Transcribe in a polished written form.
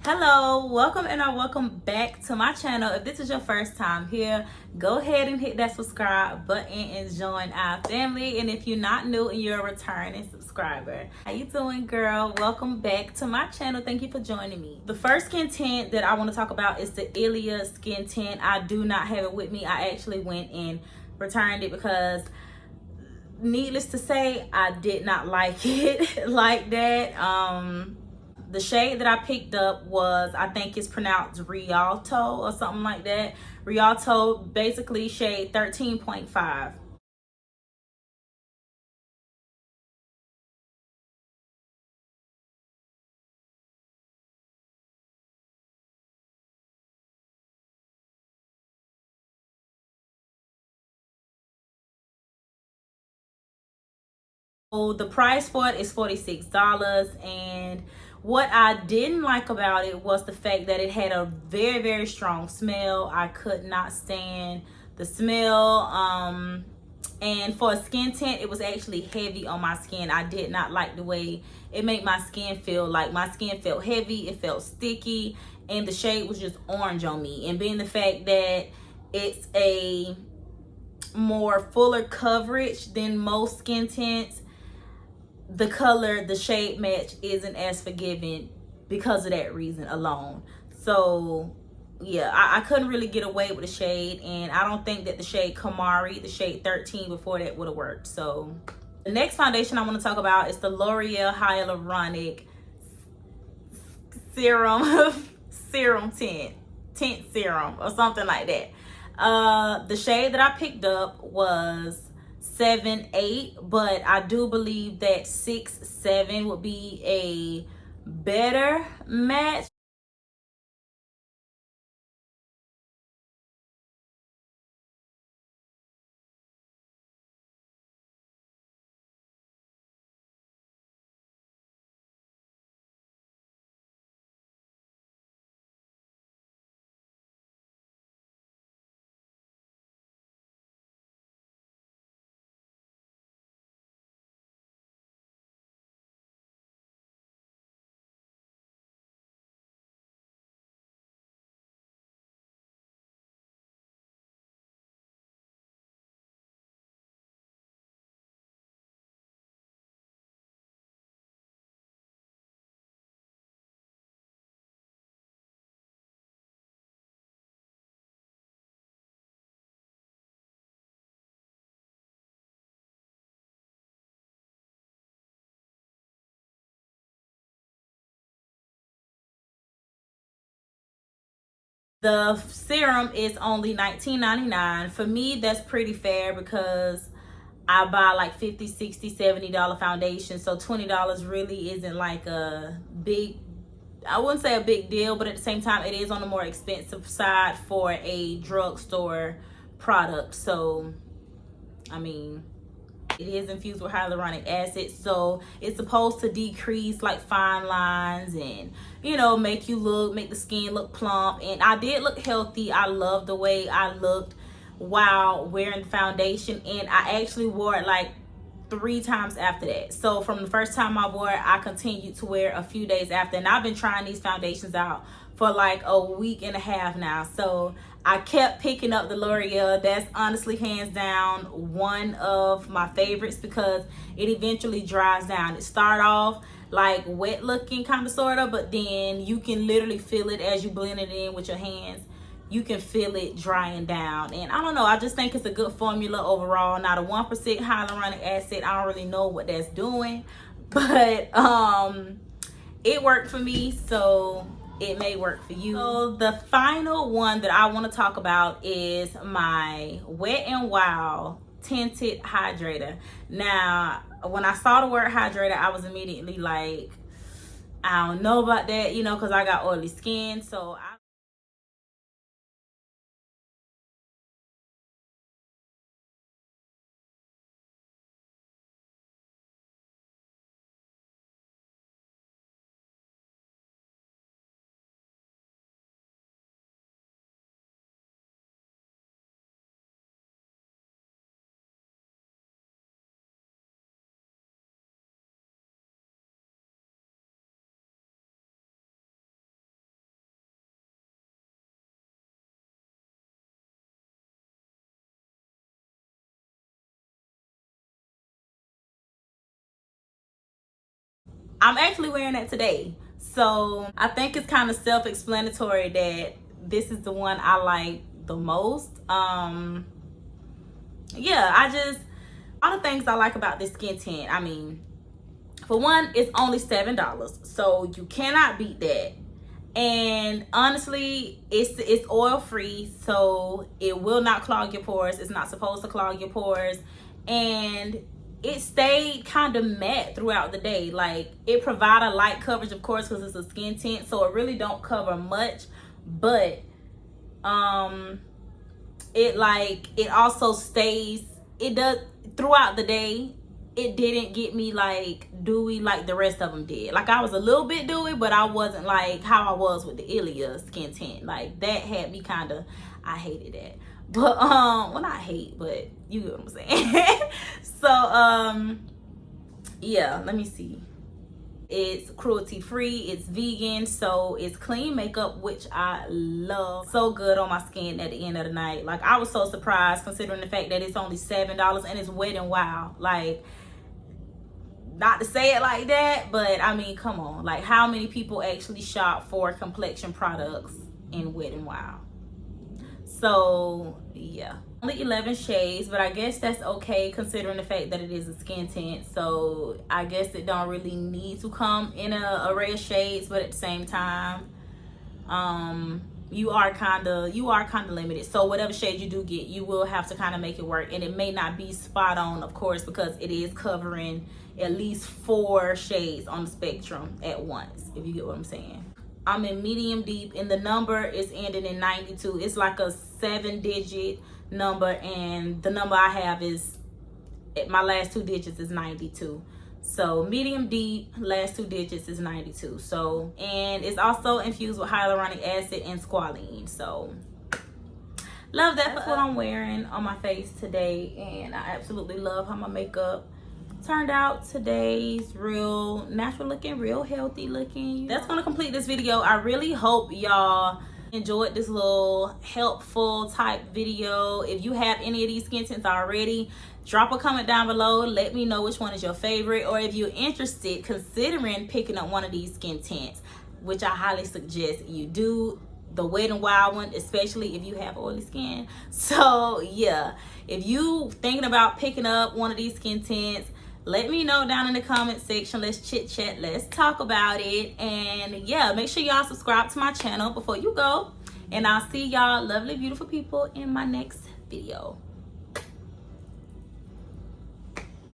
Hello, welcome or welcome back to my channel. If this is your first time here, go ahead and hit that subscribe button and join our family. And if you're not new and you're a returning subscriber, how you doing, girl? Welcome back to my channel. Thank you for joining me. The first skin tint that I want to talk about is the ILia skin tint. I do not have it with me. I actually went and returned it because, needless to say, I did not like it like that. The shade that I picked up was, I think it's pronounced Rialto or something like that. Rialto, basically shade 13.5. So the price for it is $46, and what I didn't like about it was the fact that it had a very strong smell. I could not stand the smell. And for a skin tint, it was actually heavy on my skin. I did not like the way it made my skin feel. Like, my skin felt heavy, it felt sticky, and the shade was just orange on me. And being the fact that it's a more fuller coverage than most skin tints, the color, the shade match isn't as forgiving because of that reason alone. So yeah, I couldn't really get away with the shade, and I don't think that the shade Kamari, the shade 13 before that, would have worked. So the next foundation I want to talk about is the L'Oreal Hyaluronic Serum Serum Tint Serum or something like that. The shade that I picked up was 7-8, but I do believe that 6-7 would be a better match. The serum is only $19.99. For me, that's pretty fair because I buy like 50, 60, $70 foundation. So $20 really isn't like a big, I wouldn't say a big deal, but at the same time, it is on the more expensive side for a drugstore product. So, I mean, it is infused with hyaluronic acid, so it's supposed to decrease like fine lines and, you know, make the skin look plump. And I did look healthy. I love the way I looked while wearing foundation, and I actually wore it like 3 times after that. So from the first time I wore it, I continued to wear a few days after, and I've been trying these foundations out for like a week and a half now. So I kept picking up the L'Oreal. That's honestly hands down one of my favorites because it eventually dries down. It started off like wet looking, kind of, sort of, but then you can literally feel it as you blend it in with your hands. You can feel it drying down, and I don't know, I just think it's a good formula overall. Now, the 1% hyaluronic acid, I don't really know what that's doing, but it worked for me, so it may work for you. So the final one that I want to talk about is my WetnWild tinted hydrator. Now, when I saw the word hydrator, I was immediately like, I don't know about that, you know, because I got oily skin. So I I'm actually wearing that today. So I think it's kind of self-explanatory that this is the one I like the most. Yeah, all the things I like about this skin tint. I mean, for one, it's only $7, so you cannot beat that. And honestly, it's oil free, so it will not clog your pores. It's not supposed to clog your pores, and it stayed kind of matte throughout the day. Like, it provided light coverage, of course, because it's a skin tint, so it really don't cover much, but it also stays, it does throughout the day. It didn't get me like dewy like the rest of them did. Like, I was a little bit dewy, but I wasn't like how I was with the ILia skin tint. Like, that had me kind of, I hated that. But well, not hate, but you get what I'm saying. So yeah, let me see. It's cruelty free, it's vegan, so it's clean makeup, which I love. So good on my skin at the end of the night. Like, I was so surprised considering the fact that it's only $7 and it's WetnWild. Like, not to say it like that, but I mean, come on. Like, how many people actually shop for complexion products in WetnWild? So yeah, only 11 shades, but I guess that's okay considering the fact that it is a skin tint. So I guess it don't really need to come in a array of shades, but at the same time, you are kind of limited. So whatever shade you do get, you will have to kind of make it work, and it may not be spot on, of course, because it is covering at least 4 shades on the spectrum at once, if you get what I'm saying. I'm in medium deep, and the number is ending in 92. It's like a 7-digit number, and the number I have is, my last 2 digits is 92. So medium deep, last 2 digits is 92. So, and it's also infused with hyaluronic acid and squalene. So love that. That's what I'm wearing on my face today, and I absolutely love how my makeup turned out. Today's real natural looking, real healthy looking. That's gonna complete this video. I really hope y'all enjoyed this little helpful type video. If you have any of these skin tints already, drop a comment down below. Let me know which one is your favorite, or if you're interested considering picking up one of these skin tints, which I highly suggest you do. The WetnWild one, especially if you have oily skin. So yeah, if you thinking about picking up one of these skin tints, let me know down in the comment section. Let's chit chat, let's talk about it. And yeah, make sure y'all subscribe to my channel before you go, and I'll see y'all lovely beautiful people in my next video.